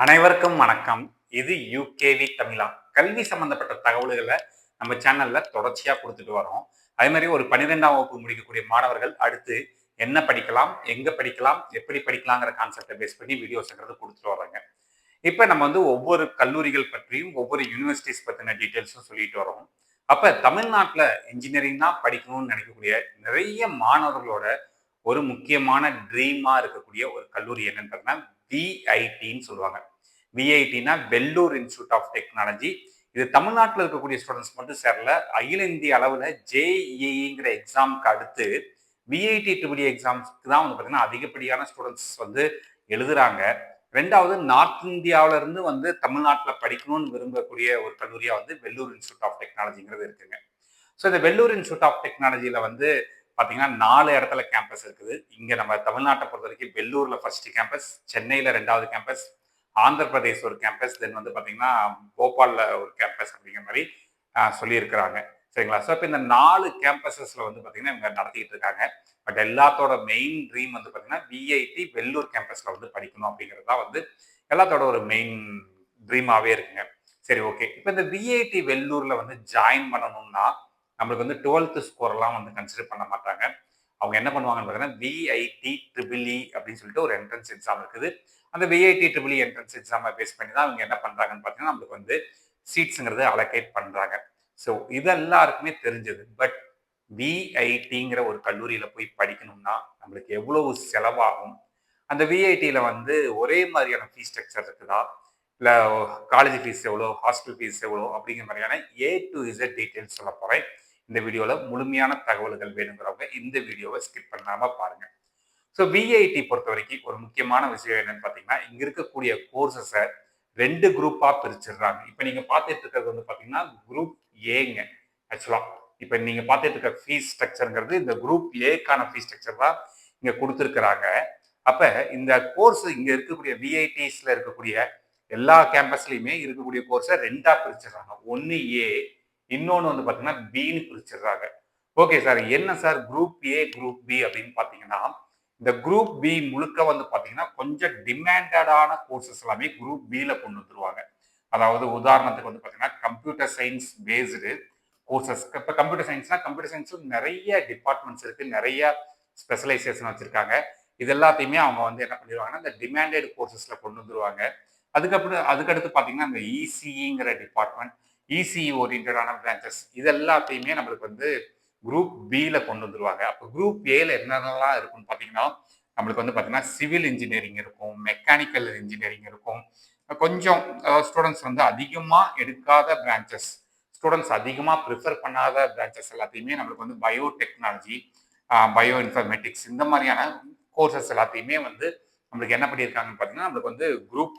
அனைவருக்கும் வணக்கம். இது யூகேவி தமிழா. கல்வி சம்பந்தப்பட்ட தகவல்களை நம்ம சேனல்ல தொடர்ச்சியா கொடுத்துட்டு வரோம். அதே மாதிரி ஒரு 12ஆம் வகுப்பு முடிக்கக்கூடிய மாணவர்கள் அடுத்து என்ன படிக்கலாம், எங்க படிக்கலாம், எப்படி படிக்கலாங்கிற கான்செப்டை பேஸ் பண்ணி வீடியோஸ்ங்கிறது கொடுத்துட்டு வர்றாங்க. இப்ப நம்ம வந்து ஒவ்வொரு கல்லூரிகள் பற்றியும் ஒவ்வொரு யூனிவர்சிட்டிஸ் பத்தின டீட்டெயில்ஸும் சொல்லிட்டு வரோம். அப்ப தமிழ்நாட்டுல இன்ஜினியரிங் தான் படிக்கணும்னு நினைக்கக்கூடிய நிறைய மாணவர்களோட ஒரு முக்கியமான ட்ரீமா இருக்கக்கூடிய ஒரு கல்லூரி என்னன்னு பார்த்தீங்கன்னா விஐடின்னு சொல்லுவாங்க. விஐடினா வெள்ளூர் இன்ஸ்டியூட் ஆஃப் டெக்னாலஜி. இது தமிழ்நாட்டில் இருக்கக்கூடிய ஸ்டூடெண்ட்ஸ் மட்டும் சேரல, அகில இந்திய அளவில் ஜேஇஇங்கிற எக்ஸாமுக்கு அடுத்து விஐடி ட்ரிபிள் எக்ஸாம்ஸ்க்கு தான் வந்து பார்த்தீங்கன்னா அதிகப்படியான ஸ்டூடெண்ட்ஸ் வந்து எழுதுறாங்க. ரெண்டாவது நார்த் இந்தியாவில இருந்து வந்து தமிழ்நாட்டில் படிக்கணும்னு விரும்பக்கூடிய ஒரு கல்லூரியா வந்து வெள்ளூர் இன்ஸ்டியூட் ஆஃப் டெக்னாலஜிங்கிறது இருக்குங்க. ஸோ இந்த வெள்ளூர் இன்ஸ்டியூட் ஆஃப் டெக்னாலஜியில் வந்து பார்த்தீங்கன்னா 4 இடத்துல கேம்பஸ் இருக்குது. இங்கே நம்ம தமிழ்நாட்டை பொறுத்த வரைக்கும் வெள்ளூரில் ஃபர்ஸ்ட் கேம்பஸ், சென்னையில் 2வது கேம்பஸ், ஆந்திர பிரதேஷ் ஒரு கேம்பஸ், தென் வந்து பார்த்தீங்கன்னா போபாலில் ஒரு கேம்பஸ் அப்படிங்கிற மாதிரி சொல்லியிருக்கிறாங்க. சரிங்களா? ஸோ இப்போ இந்த 4 கேம்பஸஸில் வந்து பார்த்தீங்கன்னா இவங்க நடத்திக்கிட்டு இருக்காங்க. பட் எல்லாத்தோட மெயின் ட்ரீம் வந்து பார்த்தீங்கன்னா விஐடி வெள்ளூர் கேம்பஸில் வந்து படிக்கணும் அப்படிங்கிறது தான் வந்து எல்லாத்தோட ஒரு மெயின் ட்ரீமாகவே இருக்குங்க. சரி, ஓகே. இப்போ இந்த விஐடி வெள்ளூரில் வந்து ஜாயின் பண்ணணும்னா நம்மளுக்கு வந்து 12th ஸ்கோர்லாம் வந்து கன்சிடர் பண்ண மாட்டாங்க. அவங்க என்ன பண்ணுவாங்கன்னு பார்த்தீங்கன்னா விஐடி ட்ரிபிள் அப்படின்னு சொல்லிட்டு ஒரு என்ட்ரன்ஸ் எக்ஸாம் இருக்குது. அந்த விஐடி ட்ரிபிள் என்ட்ரன்ஸ் எக்ஸாமை பேஸ் பண்ணி தான் அவங்க என்ன பண்ணுறாங்கன்னு பார்த்தீங்கன்னா நம்மளுக்கு வந்து சீட்ஸுங்கிறது அலோகேட் பண்ணுறாங்க. ஸோ இது எல்லாருக்குமே தெரிஞ்சது. பட் விஐடிங்கிற ஒரு கல்லூரியில் போய் படிக்கணும்னா நம்மளுக்கு எவ்வளவு செலவாகும், அந்த விஐடியில் வந்து ஒரே மாதிரியான ஃபீஸ் ஸ்ட்ரக்சர் இருக்குதா, இல்லை காலேஜ் ஃபீஸ் எவ்வளோ, ஹாஸ்டல் ஃபீஸ் எவ்வளோ அப்படிங்கிற மாதிரியான ஏ டு இசட் டீட்டெயில்ஸ் சொல்ல போகிறேன். இந்த வீடியோவில் முழுமையான தகவல்கள் வேணுங்கிறவங்க இந்த வீடியோவை ஸ்கிப் பண்ணாமல் பாருங்கள். ஸோ விஐடி பொறுத்த வரைக்கும் ஒரு முக்கியமான விஷயம் என்னன்னு பார்த்தீங்கன்னா இங்கே இருக்கக்கூடிய கோர்சஸை 2 குரூப்பாக பிரிச்சிடுறாங்க. இப்போ நீங்கள் பார்த்துட்டு இருக்கிறது வந்து பார்த்தீங்கன்னா குரூப் ஏங்க. ஆக்சுவலாக இப்போ நீங்கள் பார்த்துட்டு இருக்க ஃபீஸ் ஸ்ட்ரக்சருங்கிறது இந்த குரூப் ஏக்கான ஃபீஸ் ஸ்ட்ரக்சர் தான் இங்கே கொடுத்துருக்குறாங்க. அப்போ இந்த கோர்ஸ் இங்கே இருக்கக்கூடிய விஐடிஸில் இருக்கக்கூடிய எல்லா கேம்பஸ்லையுமே இருக்கக்கூடிய கோர்ஸை 2ஆ பிரிச்சிடுறாங்க. ஒன்று ஏ, இன்னொன்று வந்து பார்த்தீங்கன்னா பின்னு பிரிச்சிடுறாங்க. ஓகே சார், என்ன sir group A group B அப்படின்னு பார்த்தீங்கன்னா இந்த குரூப் பி முழுக்க வந்து பார்த்தீங்கன்னா கொஞ்சம் டிமாண்டடான கோர்சஸ் எல்லாமே குரூப் பில கொண்டு வந்துருவாங்க. அதாவது உதாரணத்துக்கு வந்து பார்த்தீங்கன்னா கம்ப்யூட்டர் சயின்ஸ் பேஸ்டு கோர்சஸ். இப்போ கம்ப்யூட்டர் சயின்ஸ்னா கம்ப்யூட்டர் சயின்ஸில் நிறைய டிபார்ட்மெண்ட்ஸ் இருக்கு, நிறைய ஸ்பெஷலைசேஷன் வச்சிருக்காங்க. இது எல்லாத்தையுமே அவங்க வந்து என்ன பண்ணிடுவாங்கன்னா இந்த டிமாண்டட் கோர்சஸ்ல கொண்டு வந்துருவாங்க. அதுக்கடுத்து பார்த்தீங்கன்னா இந்த இசிஇங்கிற டிபார்ட்மெண்ட், இசிஇ ஓரியன்டான பிரான்ச்சஸ் இது எல்லாத்தையுமே நம்மளுக்கு வந்து குரூப் பில கொண்டு வந்துருவாங்க. அப்போ குரூப் ஏல என்னென்னலாம் இருக்குன்னு பார்த்தீங்கன்னா நம்மளுக்கு வந்து பார்த்தீங்கன்னா சிவில் இன்ஜினியரிங் இருக்கும், மெக்கானிக்கல் இன்ஜினியரிங் இருக்கும். கொஞ்சம் ஸ்டூடெண்ட்ஸ் வந்து அதிகமாக எடுக்காத பிரான்ச்சஸ், ஸ்டூடெண்ட்ஸ் அதிகமாக ப்ரிஃபர் பண்ணாத பிரான்ச்சஸ் எல்லாத்தையுமே நம்மளுக்கு வந்து பயோடெக்னாலஜி, பயோ இன்ஃபர்மேட்டிக்ஸ் இந்த மாதிரியான கோர்சஸ் எல்லாத்தையுமே வந்து நம்மளுக்கு என்ன பண்ணியிருக்காங்கன்னு பார்த்தீங்கன்னா நம்மளுக்கு வந்து குரூப்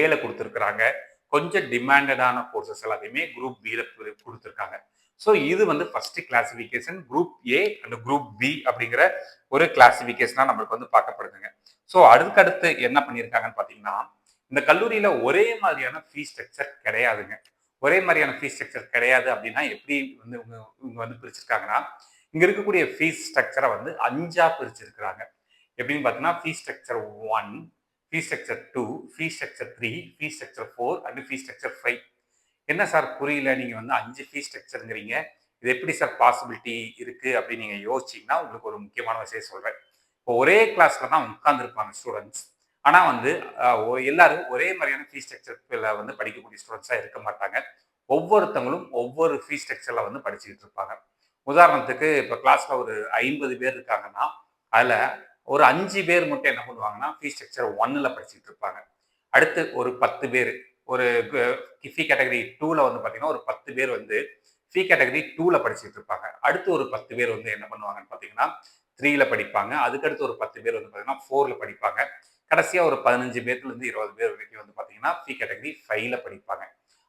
ஏல கொடுத்துருக்குறாங்க. கொஞ்சம் டிமாண்டடான கோர்சஸ் எல்லாத்தையுமே குரூப் பில கொடுத்துருக்காங்க. ஸோ இது வந்து first classification group A and group B அப்படிங்கிற ஒரு கிளாசிஃபிகேஷனாக நம்மளுக்கு வந்து பார்க்கப்படுதுங்க. ஸோ அதுக்கடுத்து என்ன பண்ணியிருக்காங்கன்னு பார்த்தீங்கன்னா இந்த கல்லூரியில் ஒரே மாதிரியான ஃபீஸ் ஸ்ட்ரக்சர் கிடையாதுங்க. ஒரே மாதிரியான ஃபீஸ் ஸ்ட்ரக்சர் கிடையாது அப்படின்னா எப்படி வந்து இவங்க வந்து பிரிச்சிருக்காங்கன்னா இங்க இருக்கக்கூடிய ஃபீஸ் ஸ்ட்ரக்சரை வந்து 5ஆ பிரிச்சிருக்கிறாங்க. எப்படின்னு பார்த்தீங்கன்னா fees structure 1, fees structure 2, fees structure 3, fees structure 4 and fees structure 5. என்ன சார் புரியல, நீங்க வந்து 5 ஃபீஸ் ஸ்ட்ரக்சருங்கிறீங்க, இது எப்படி சார் பாசிபிலிட்டி இருக்கு அப்படின்னு நீங்க யோசிச்சீங்கன்னா உங்களுக்கு ஒரு முக்கியமான விஷயம் சொல்றேன். இப்போ ஒரே கிளாஸ்ல தான் உட்கார்ந்துருப்பாங்க ஸ்டூடெண்ட்ஸ். ஆனா வந்து எல்லாரும் ஒரே மாதிரியான ஃபீஸ் ஸ்ட்ரக்சர்ல வந்து படிக்கக்கூடிய ஸ்டூடெண்ட்ஸா இருக்க மாட்டாங்க. ஒவ்வொருத்தவங்களும் ஒவ்வொரு ஃபீஸ் ஸ்ட்ரக்சர்ல வந்து படிச்சுக்கிட்டு இருப்பாங்க. உதாரணத்துக்கு இப்போ கிளாஸ்ல ஒரு 50 பேர் இருக்காங்கன்னா அதுல ஒரு 5 பேர் மட்டும் என்ன பண்ணுவாங்கன்னா ஃபீஸ் ஸ்ட்ரக்சர் 1ல படிச்சுட்டு இருப்பாங்க. அடுத்து ஒரு 10 பேர் ஒரு ஃபீ கேட்டகரி 2ல வந்து பார்த்தீங்கன்னா ஒரு 10 பேர் வந்து ஃபீ கேட்டகரி 2ல படிச்சுட்டு இருப்பாங்க. அடுத்து ஒரு 10 பேர் வந்து என்ன பண்ணுவாங்கன்னு பார்த்தீங்கன்னா 3ல படிப்பாங்க. அதுக்கடுத்து ஒரு 10 பேர் வந்து பார்த்தீங்கன்னா 4ல படிப்பாங்க. கடைசியா ஒரு 15 பேர்ல இருந்து 20 பேர் வரைக்கும் வந்து பார்த்தீங்கன்னா ஃபீ கேட்டகரி 5ல படிப்பாங்க.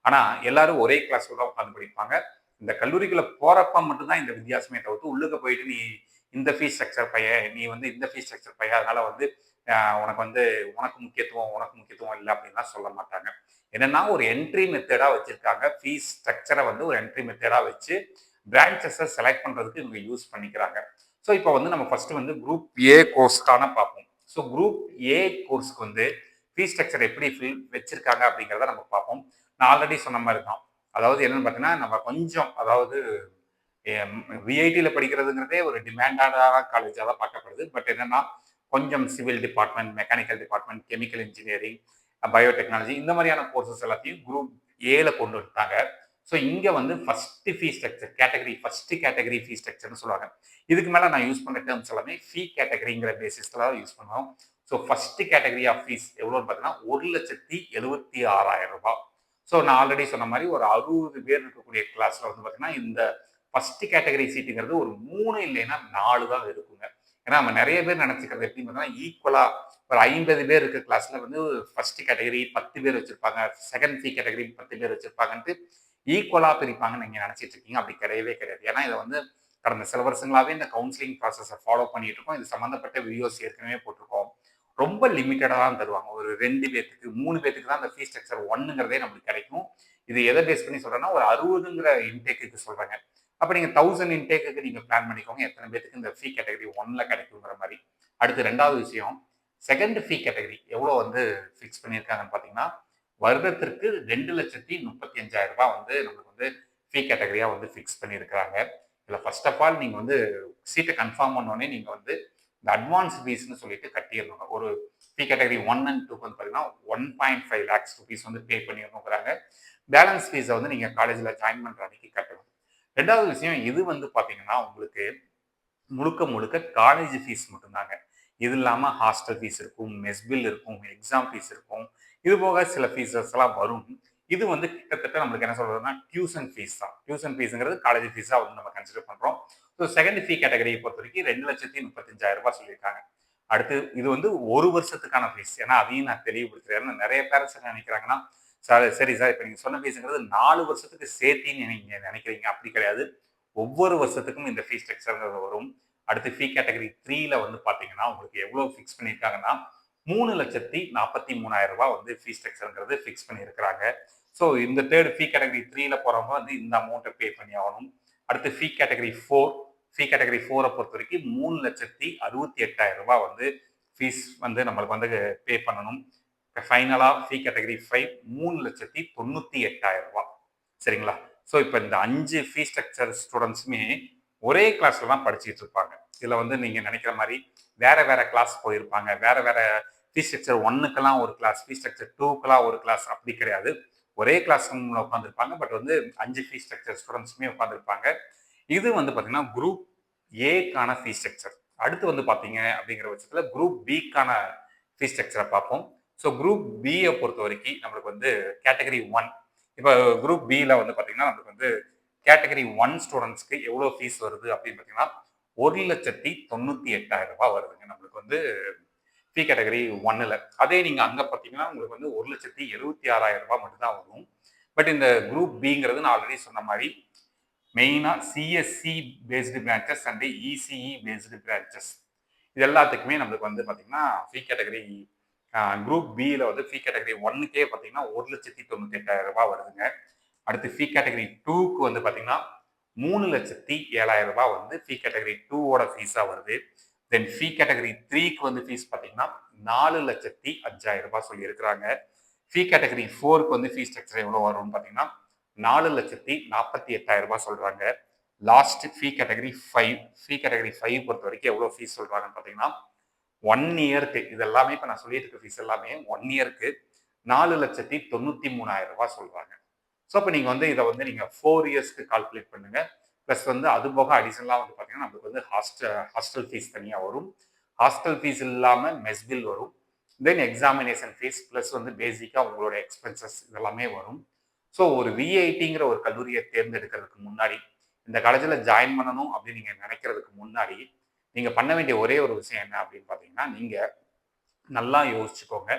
ஆனா எல்லாரும் ஒரே கிளாஸ்ல தான் உட்காந்து படிப்பாங்க. இந்த கல்லூரிக்குள்ள போறப்ப மட்டும்தான் இந்த வித்தியாசமே தவிர்த்து உள்ளுக்க போயிட்டு நீ இந்த ஃபீஸ் ஸ்ட்ரக்சர் பையன், நீ வந்து இந்த ஃபீஸ் ஸ்ட்ரக்சர் பையன், அதனால வந்து உனக்கு வந்து உனக்கு முக்கியத்துவம் இல்லை அப்படின்லாம் சொல்ல மாட்டாங்க. என்னன்னா ஒரு என்ட்ரி மெத்தடா வச்சிருக்காங்க. ஃபீஸ் ஸ்ட்ரக்சரை வந்து ஒரு என்ட்ரி மெத்தடா வச்சு பிரான்ச்சஸை செலக்ட் பண்றதுக்கு இவங்க யூஸ் பண்ணிக்கிறாங்க. ஸோ இப்போ வந்து நம்ம ஃபர்ஸ்ட் வந்து குரூப் ஏ கோர்ஸ்க்கான பார்ப்போம். ஸோ குரூப் ஏ கோர்ஸ்க்கு வந்து ஃபீஸ் ஸ்ட்ரக்சர் எப்படி வச்சிருக்காங்க அப்படிங்கிறத நம்ம பார்ப்போம். நான் ஆல்ரெடி சொன்ன மாதிரி தான். அதாவது என்னன்னு பார்த்தீங்கன்னா, நம்ம கொஞ்சம் அதாவது விஐடியில் படிக்கிறதுங்கிறதே ஒரு டிமாண்டான காலேஜாக தான் பார்க்கப்படுது. பட் என்னன்னா கொஞ்சம் civil department, mechanical department, chemical engineering, biotechnology இந்த மாதிரியான கோர்சஸ் எல்லாத்தையும் குரூப் ஏல கொண்டு வந்துட்டாங்க. ஸோ இங்கே வந்து first fee structure category, first category fee ஸ்ட்ரக்சர்னு சொல்லுவாங்க. இதுக்கு மேலே நான் யூஸ் பண்ணுற டேர்ம்ஸ் எல்லாமே ஃபீ கேட்டகரிங்கிற பேசிஸில் தான் யூஸ் பண்ணுவோம். So first category of fees எவ்வளோன்னு பார்த்தீங்கன்னா 1,76,000 ரூபாய். ஸோ நான் ஆல்ரெடி சொன்ன மாதிரி ஒரு 60 பேர் இருக்கக்கூடிய கிளாஸில் வந்து பார்த்தீங்கன்னா இந்த ஃபர்ஸ்ட் கேட்டகரி சீட்டுங்கிறது ஒரு 3 இல்லைன்னா 4 தான் இருக்குங்க. ஏன்னா நம்ம நிறைய பேர் நினைச்சுக்கிறது எப்படின்னு பார்த்தீங்கன்னா ஈக்குவலா ஒரு 50 பேர் இருக்க கிளாஸ்ல வந்து ஃபர்ஸ்ட் கேட்டகரி 10 பேர் வச்சிருப்பாங்க, செகண்ட் ஃபீ கேட்டகரி 10 பேர் வச்சிருப்பாங்கன்ட்டு ஈக்குவலா பிரிப்பாங்கன்னு நீங்க நினைச்சிட்டு இருக்கீங்க. அப்படி கிடையவே கிடையாது. ஏன்னா இதை வந்து கடந்த சில வருஷங்களாவே இந்த கவுன்சிலிங் ப்ராசஸை ஃபாலோ பண்ணிட்டு இருக்கோம். இது சம்பந்தப்பட்ட வீடியோஸ் ஏற்கனவே போட்டிருக்கோம். ரொம்ப லிமிட்டடாக தான் தருவாங்க. ஒரு 2 பேத்துக்கு 3 பேத்துக்கு தான் அந்த ஃபீஸ் ஸ்ட்ரக்சர் 1ங்கிறதே நம்மளுக்கு கிடைக்கும். இது எதை பேஸ் பண்ணி சொல்றேன்னா ஒரு 60ங்கிற இன்டேக்கு சொல்றாங்க. அப்போ நீங்கள் 1000 இன்டேக்கு நீங்கள் பிளான் பண்ணிக்கோங்க எத்தனை பேருக்கு இந்த ஃபீ கேட்டகரி 1ல கிடைக்குங்கிற மாதிரி. அடுத்து ரெண்டாவது விஷயம், செகண்ட் ஃபீ கேட்டகரி எவ்வளோ வந்து ஃபிக்ஸ் பண்ணியிருக்காங்கன்னு பார்த்தீங்கன்னா வருடத்திற்கு 2,35,000 ரூபாய் வந்து நம்மளுக்கு வந்து ஃபீ கேட்டகரியாக வந்து ஃபிக்ஸ் பண்ணியிருக்கிறாங்க. இதில் ஃபர்ஸ்ட் ஆஃப் ஆல் நீங்கள் வந்து சீட்டை கன்ஃபார்ம் பண்ணோடனே நீங்கள் வந்து இந்த அட்வான்ஸ் ஃபீஸ்னு சொல்லிட்டு கட்டிடணும். ஒரு ஃபீ கேட்டகரி 1 அண்ட் 2 வந்து பார்த்தீங்கன்னா 1.5 lakhs ருபீஸ் வந்து பே பண்ணிடணுங்கிறாங்க. பேலன்ஸ் ஃபீஸை வந்து நீங்கள் காலேஜில் ஜாயின் பண்ணுற அன்னைக்கு கட்டணும். ரெண்டாவது விஷயம், இது வந்து பார்த்தீங்கன்னா உங்களுக்கு முழுக்க முழுக்க காலேஜ் ஃபீஸ் மட்டும்தாங்க. இது இல்லாமல் ஹாஸ்டல் ஃபீஸ் இருக்கும், மெஸ் பில் இருக்கும், எக்ஸாம் ஃபீஸ் இருக்கும். இது போக சில ஃபீஸஸ் எல்லாம் வரும். இது வந்து கிட்டத்தட்ட நம்மளுக்கு என்ன சொல்றதுன்னா டியூஷன் ஃபீஸ் தான். டியூஷன் ஃபீஸுங்கிறது காலேஜ் ஃபீஸாக வந்து நம்ம கன்சிடர் பண்ணுறோம். ஸோ செகண்ட் ஃபீ கேட்டகரியை பொறுத்த வரைக்கும் 2,35,000 ரூபாய் சொல்லியிருக்காங்க. அடுத்து இது வந்து ஒரு வருஷத்துக்கான ஃபீஸ். ஏன்னா அதையும் நான் தெளிவுபடுத்துறேன். நிறைய பேரண்ட்ஸ் என்ன நினைக்கிறாங்கன்னா, சார் சரி சார் இப்போ நீங்கள் சொன்ன ஃபீஸுங்கிறது 4 வருஷத்துக்கு சேர்த்தின்னு நீங்கள் நினைக்கிறீங்க. அப்படி கிடையாது. ஒவ்வொரு வருஷத்துக்கும் இந்த ஃபீஸ் ஸ்ட்ரக்சர்ங்கிறது வரும். அடுத்து ஃபீ கேட்டகரி 3ல வந்து பார்த்தீங்கன்னா உங்களுக்கு எவ்வளோ ஃபிக்ஸ் பண்ணியிருக்காங்கன்னா 3,43,000 ரூபாய் வந்து ஃபீஸ் ஸ்ட்ரக்சர்ங்கிறது ஃபிக்ஸ் பண்ணியிருக்கிறாங்க. ஸோ இந்த தேர்ட் ஃபீ கேட்டகரி 3ல போகிறவங்க வந்து இந்த அமௌண்ட்டை பே பண்ணி ஆகணும். அடுத்து ஃபீ கேட்டகரி 4 பொறுத்த வரைக்கும் 3,68,000 ரூபாய் வந்து ஃபீஸ் வந்து நம்மளுக்கு வந்து பே பண்ணணும். ஃபைனலாக ஃபீ கேட்டகரி 5 3,98,000 ரூபாய். சரிங்களா? ஸோ இப்போ இந்த 5 ஃபீ ஸ்ட்ரக்சர் ஸ்டூடெண்ட்ஸுமே ஒரே கிளாஸ்ல தான் படிச்சுட்டு இருப்பாங்க. இதில் வந்து நீங்கள் நினைக்கிற மாதிரி வேற வேற கிளாஸ் போயிருப்பாங்க. வேற வேற ஃபீ ஸ்ட்ரக்சர் 1க்கெல்லாம் ஒரு கிளாஸ், ஃபீ ஸ்ட்ரக்சர் 2க்கெல்லாம் ஒரு கிளாஸ் அப்படி கிடையாது. ஒரே கிளாஸ் ரூம்ல உட்காந்துருப்பாங்க. பட் வந்து 5 ஃபீ ஸ்ட்ரக்சர் ஸ்டூடெண்ட்ஸுமே உட்காந்துருப்பாங்க. இது வந்து பார்த்தீங்கன்னா குரூப் ஏக்கான ஃபீ ஸ்ட்ரக்சர். அடுத்து வந்து பார்த்தீங்க அப்படிங்கிற பட்சத்தில் குரூப் பிக்கான ஃபீ ஸ்ட்ரக்சரை பார்ப்போம். ஸோ குரூப் பியை பொறுத்த வரைக்கும் நம்மளுக்கு வந்து கேட்டகரி 1. இப்போ குரூப் பியில் வந்து பார்த்தீங்கன்னா நம்மளுக்கு வந்து கேட்டகரி 1 ஸ்டூடெண்ட்ஸ்க்கு எவ்வளோ ஃபீஸ் வருது அப்படின்னு பார்த்தீங்கன்னா 1,98,000 ரூபாய் வருதுங்க நம்மளுக்கு வந்து ஃபீ கேட்டகரி 1ல். அதே நீங்கள் அங்கே பார்த்தீங்கன்னா உங்களுக்கு வந்து 1,76,000 ரூபாய் மட்டும்தான் வரும். பட் இந்த குரூப் பிங்கிறது நான் ஆல்ரெடி சொன்ன மாதிரி மெயினாக CSE based branches and ECE based branches இது எல்லாத்துக்குமே நம்மளுக்கு வந்து பார்த்தீங்கன்னா ஃபீ கேட்டகரி குரூப் பியில் வந்து ஃபீ கேட்டகரி 1க்கே பார்த்தீங்கன்னா 1,98,000 ரூபாய் வருதுங்க. அடுத்து ஃபீ கேட்டகரி 2க்கு வந்து பார்த்தீங்கன்னா 3,07,000 ரூபாய் வந்து ஃபீ கேட்டகரி 2வோட ஃபீஸாக வருது. தென் ஃபீ கேட்டகரி 3க்கு வந்து ஃபீஸ் பார்த்தீங்கன்னா 4,05,000 ரூபாய் சொல்லியிருக்கிறாங்க. ஃபீ கேட்டகரி 4க்கு வந்து ஃபீஸ் ஸ்ட்ரக்சர் எவ்வளோ வரும்னு பார்த்தீங்கன்னா 4,48,000 ரூபாய் சொல்கிறாங்க. லாஸ்ட் ஃபீ கேட்டகரி 5 பொறுத்த வரைக்கும் எவ்வளோ ஃபீஸ் சொல்கிறாங்கன்னு பார்த்தீங்கன்னா 1 இயருக்கு இது எல்லாமே இப்போ நான் சொல்லிட்டு இருக்க ஃபீஸ் எல்லாமே 1 இயருக்கு 4,93,000 ரூபாய் சொல்கிறாங்க. ஸோ இப்போ நீங்கள் வந்து இதை வந்து நீங்கள் 4 இயர்ஸ்க்கு கால்குலேட் பண்ணுங்க. ப்ளஸ் வந்து அது போக அடிஷனலாக வந்து பார்த்தீங்கன்னா நம்மளுக்கு வந்து ஹாஸ்டல் ஃபீஸ் தனியாக வரும். ஹாஸ்டல் ஃபீஸ் இல்லாமல் மெஸ் பில் வரும். தென் எக்ஸாமினேஷன் ஃபீஸ் ப்ளஸ் வந்து பேசிக்காக உங்களோட எக்ஸ்பென்சஸ் இதெல்லாமே வரும். ஸோ ஒரு விஐடிங்கிற ஒரு கல்லூரியை தேர்ந்தெடுக்கிறதுக்கு முன்னாடி இந்த காலேஜில் ஜாயின் பண்ணணும் அப்படின்னு நீங்கள் நினைக்கிறதுக்கு முன்னாடி நீங்கள் பண்ண வேண்டிய ஒரே ஒரு விஷயம் என்ன அப்படின்னு பார்த்தீங்கன்னா நீங்கள் நல்லா யோசிச்சுக்கோங்க.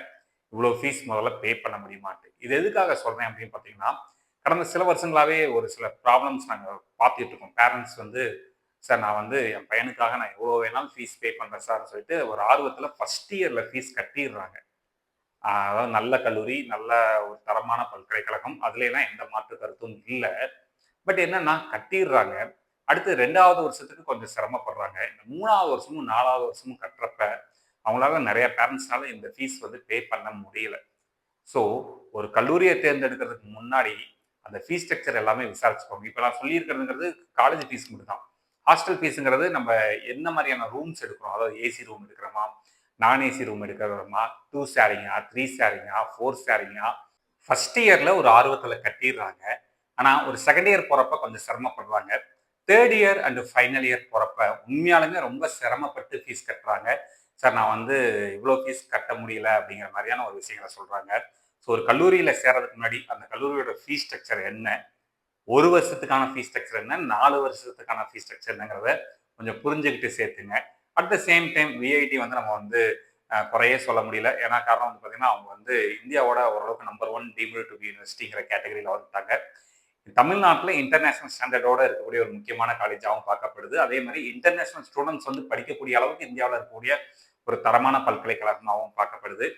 இவ்வளோ ஃபீஸ் முதல்ல பே பண்ண முடியுமாட்டு. இது எதுக்காக சொல்கிறேன் அப்படின்னு பார்த்தீங்கன்னா கடந்த சில வருஷங்களாகவே ஒரு சில ப்ராப்ளம்ஸ் நாங்கள் பார்த்துட்டு இருக்கோம். பேரண்ட்ஸ் வந்து சார் நான் வந்து என் பையனுக்காக நான் எவ்வளோ வேணாலும் ஃபீஸ் பே பண்ணுறேன் சார்னு சொல்லிட்டு ஒரு ஆர்வத்தில் ஃபர்ஸ்ட் இயரில் ஃபீஸ் கட்டிடுறாங்க. அதாவது நல்ல கல்லூரி, நல்ல ஒரு தரமான பல்கலைக்கழகம், அதுலாம் எந்த மாற்று கருத்தும் இல்லை. பட் என்னன்னா கட்டிடுறாங்க. அடுத்து 2வது வருஷத்துக்கு கொஞ்சம் சிரமப்படுறாங்க. இந்த 3வது வருஷமும் 4வது வருஷமும் கட்டுறப்ப அவங்களால நிறைய பேரண்ட்ஸ்னால இந்த ஃபீஸ் வந்து பே பண்ண முடியல. ஸோ ஒரு கல்லூரியை தேர்ந்தெடுக்கிறதுக்கு முன்னாடி அந்த ஃபீஸ் ஸ்ட்ரக்சர் எல்லாமே விசாரிச்சுக்கோங்க. இப்போ நான் சொல்லியிருக்கிறதுங்கிறது காலேஜ் ஃபீஸ் மட்டும் தான். ஹாஸ்டல் ஃபீஸுங்கிறது நம்ம என்ன மாதிரியான ரூம்ஸ் எடுக்கிறோம், அதாவது ஏசி ரூம் எடுக்கிறோமா, நான் ஏசி ரூம் எடுக்கிறோமா, 2 ஷேரிங்கா, 3 ஷேரிங்கா, 4 ஷேரிங்கா, ஃபர்ஸ்ட் இயர்ல ஒரு ஆர்வத்துல கட்டிடுறாங்க. ஆனா ஒரு செகண்ட் இயர் போறப்ப கொஞ்சம் சிரமப்படுறாங்க. Third year and final year போறப்ப உண்மையாலுமே ரொம்ப சிரமப்பட்டு ஃபீஸ் கட்டுறாங்க. சார் நான் வந்து இவ்வளோ ஃபீஸ் கட்ட முடியல அப்படிங்கிற மாதிரியான ஒரு விஷயங்களை சொல்றாங்க. ஸோ ஒரு கல்லூரியில சேர்றதுக்கு முன்னாடி அந்த கல்லூரியோட ஃபீஸ் ஸ்ட்ரக்சர் என்ன, ஒரு வருஷத்துக்கான ஃபீஸ் ஸ்ட்ரக்சர் என்ன, 4 வருஷத்துக்கான ஃபீஸ் ஸ்ட்ரக்சர் என்னங்கிறத கொஞ்சம் புரிஞ்சுக்கிட்டு சேர்த்துங்க. At the same time VIT வந்து நம்ம வந்து குறையே சொல்ல முடியல. ஏன்னா காரணம் வந்து பார்த்தீங்கன்னா, அவங்க வந்து இந்தியாவோட ஓரளவுக்கு நம்பர் 1 டீம்டு டு பி யூனிவர்சிட்டிங்கிற கேட்டகரியில வந்துட்டாங்க. தமிழ்நாட்டில் இன்டர்நேஷனல் ஸ்டாண்டர்டோட இருக்கக்கூடிய ஒரு முக்கியமான காலேஜாகவும் பார்க்கப்படுது. அதே மாதிரி இன்டர்நேஷனல் ஸ்டூடெண்ட்ஸ் வந்து படிக்கக்கூடிய அளவுக்கு இந்தியாவில் இருக்கக்கூடிய ஒரு தரமான பல்கலைக்கழகமாகவும் பார்க்கப்படுது.